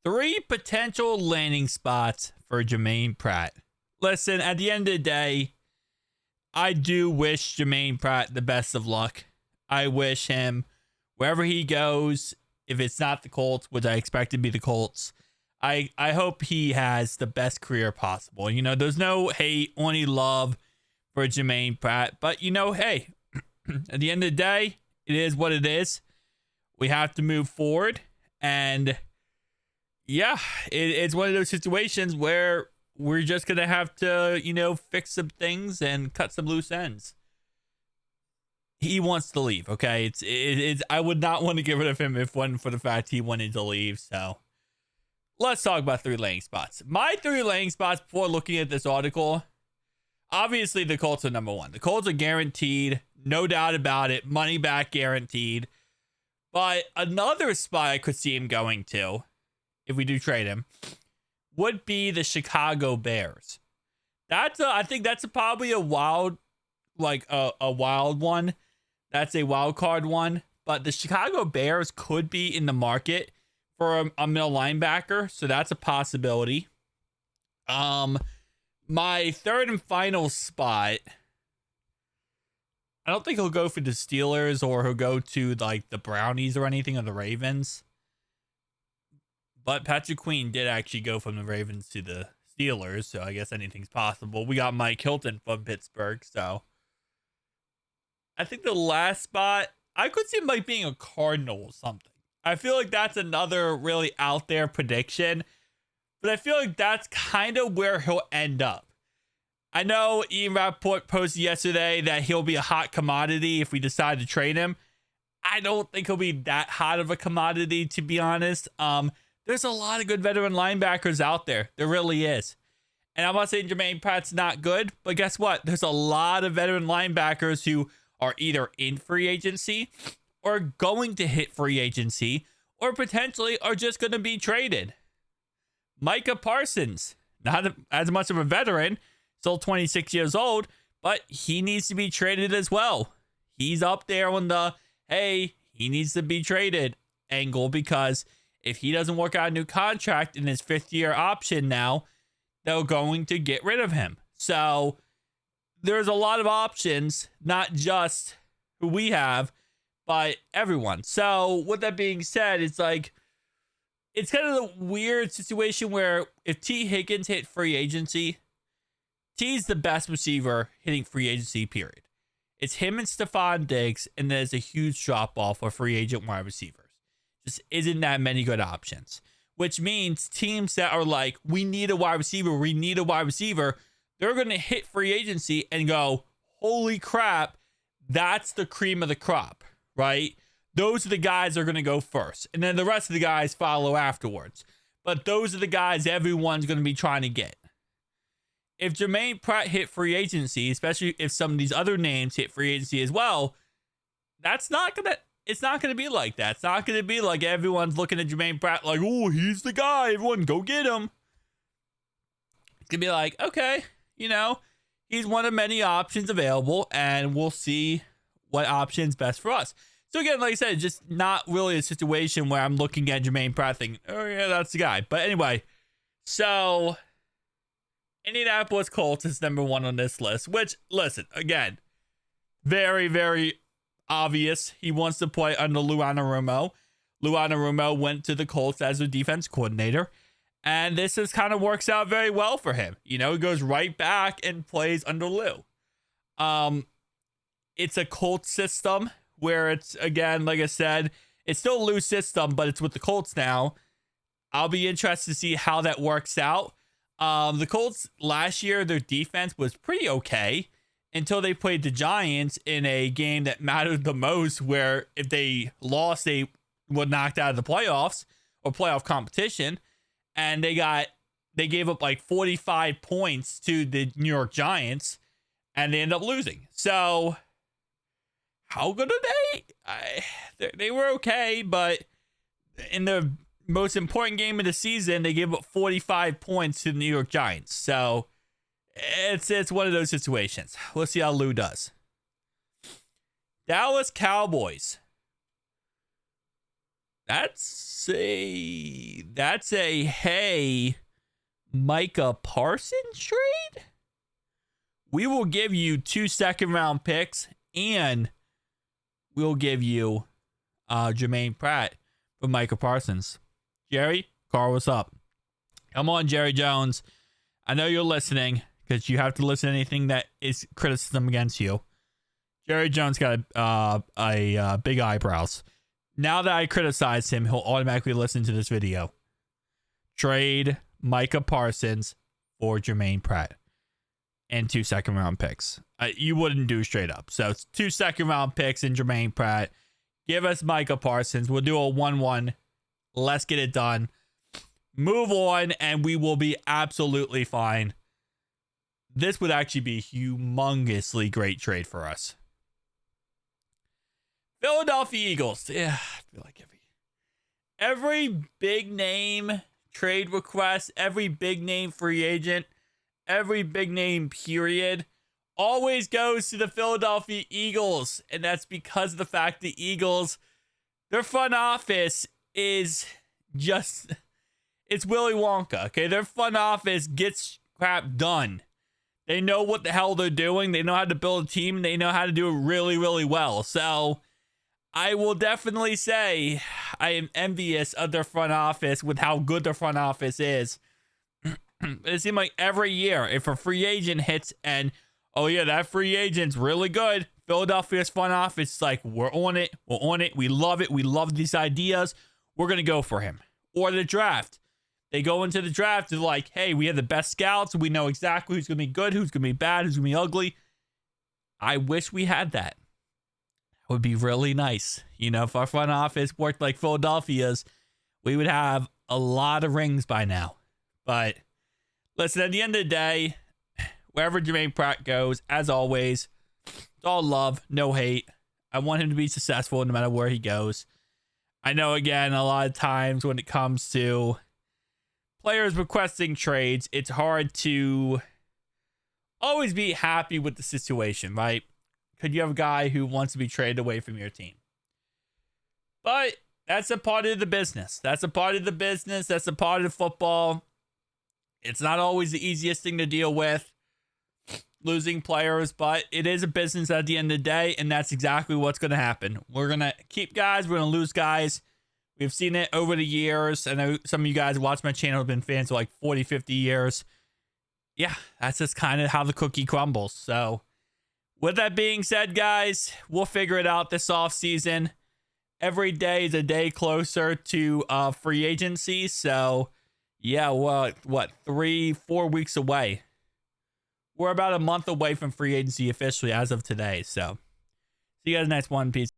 Three potential landing spots for Germaine Pratt. Listen, at the end of the day, I do wish Germaine Pratt the best of luck. I wish him wherever he goes, if it's not the Colts, which I expect to be the Colts, I hope he has the best career possible. You know, there's no hate, only love for Germaine Pratt. But, you know, hey, at the end of the day, it is what it is. We have to move forward. And yeah, it's one of those situations where we're just going to have to, you know, fix some things and cut some loose ends. He wants to leave, okay? It's I would not want to get rid of him if it wasn't for the fact he wanted to leave. So let's talk about three landing spots. My three landing spots before looking at this article, obviously the Colts are number one. The Colts are guaranteed, no doubt about it, money back guaranteed. But another spot I could see him going to, if we do trade him, would be the Chicago Bears. I think that's probably a wild, like a wild one. That's a wild card one. But the Chicago Bears could be in the market for a middle linebacker, so that's a possibility. My third and final spot, I don't think he'll go for the Steelers or he'll go to like the Brownies or anything, or the Ravens. But Patrick Queen did actually go from the Ravens to the Steelers, so I guess anything's possible. We got Mike Hilton from Pittsburgh, so I think the last spot, I could see him like being a Cardinal or something. I feel like that's another really out there prediction, but I feel like that's kind of where he'll end up. I know Ian Rappaport posted yesterday that he'll be a hot commodity if we decide to trade him. I don't think he'll be that hot of a commodity, to be honest. There's a lot of good veteran linebackers out there. There really is. And I'm not saying Germaine Pratt's not good, but guess what? There's a lot of veteran linebackers who are either in free agency or going to hit free agency or potentially are just going to be traded. Micah Parsons, not as much of a veteran, still 26 years old, but he needs to be traded as well. He's up there on the, hey, he needs to be traded angle, because if he doesn't work out a new contract in his fifth-year option now, they're going to get rid of him. So there's a lot of options, not just who we have, but everyone. So with that being said, it's like, it's kind of a weird situation where if T. Higgins hit free agency, T's the best receiver hitting free agency, period. It's him and Stephon Diggs, and there's a huge drop-off for free agent wide receivers. Just isn't that many good options, which means teams that are like, we need a wide receiver, they're going to hit free agency and go, holy crap, that's the cream of the crop, right? Those are the guys that are going to go first, and then the rest of the guys follow afterwards. But those are the guys everyone's going to be trying to get. If Germaine Pratt hit free agency, especially if some of these other names hit free agency as well, it's not going to be like that. It's not going to be like everyone's looking at Germaine Pratt like, oh, he's the guy. Everyone go get him. It's going to be like, okay, you know, he's one of many options available, and we'll see what option's best for us. So again, like I said, just not really a situation where I'm looking at Germaine Pratt thinking, oh yeah, that's the guy. But anyway, so Indianapolis Colts is number one on this list, which, listen, again, very, very obvious. He wants to play under Lou Anarumo. Lou Anarumo went to the Colts as a defense coordinator, and this just kind of works out very well for him. You know, he goes right back and plays under Lou. It's a Colts system where it's, again, like I said, it's still Lou's system, but it's with the Colts now. I'll be interested to see how that works out. The Colts last year, their defense was pretty okay until they played the Giants in a game that mattered the most, where if they lost, they were knocked out of the playoffs or playoff competition. And they gave up like 45 points to the New York Giants, and they ended up losing. So how good are they? They were okay, but in the most important game of the season, they gave up 45 points to the New York Giants. So it's one of those situations. We'll see how Lou does. Dallas Cowboys. That's a hey Micah Parsons trade. We will give you 2 second-round picks, and we'll give you Germaine Pratt for Micah Parsons. Jerry, Carl, what's up? Come on, Jerry Jones. I know you're listening because you have to listen to anything that is criticism against you. Jerry Jones got a big eyebrows. Now that I criticize him, he'll automatically listen to this video. Trade Micah Parsons for Germaine Pratt and 2 second-round picks. You wouldn't do straight up. So it's 2 second-round picks and Germaine Pratt. Give us Micah Parsons. We'll do a 1-1. Let's get it done. Move on, and we will be absolutely fine. This would actually be a humongously great trade for us. Philadelphia Eagles. Yeah, I feel like every big name trade request, every big name free agent, every big name period always goes to the Philadelphia Eagles. And that's because of the fact the Eagles, their front office is just, it's Willy Wonka. Okay, their front office gets crap done. They know what the hell they're doing. They know how to build a team. They know how to do it really, really well. So I will definitely say I am envious of their front office with how good their front office is. It seems like every year, if a free agent hits and, oh yeah, that free agent's really good, Philadelphia's front office is like, we're on it. We're on it. We love it. We love these ideas. We're going to go for him. Or the draft. They go into the draft and like, hey, we have the best scouts. We know exactly who's going to be good, who's going to be bad, who's going to be ugly. I wish we had that. Would be really nice. You know, if our front office worked like Philadelphia's, we would have a lot of rings by now. But listen, at the end of the day, wherever Germaine Pratt goes, as always, it's all love, no hate. I want him to be successful no matter where he goes. I know, again, a lot of times when it comes to players requesting trades, it's hard to always be happy with the situation, right? Could you have a guy who wants to be traded away from your team? But that's a part of the business. That's a part of the business. That's a part of football. It's not always the easiest thing to deal with, losing players, but it is a business at the end of the day, and that's exactly what's going to happen. We're going to keep guys. We're going to lose guys. We've seen it over the years. I know some of you guys watch my channel have been fans for like 40, 50 years. Yeah, that's just kind of how the cookie crumbles. So with that being said, guys, we'll figure it out this offseason. Every day is a day closer to free agency. So, yeah, what 3-4 weeks away. We're about a month away from free agency officially as of today. So, see you guys next one. Peace.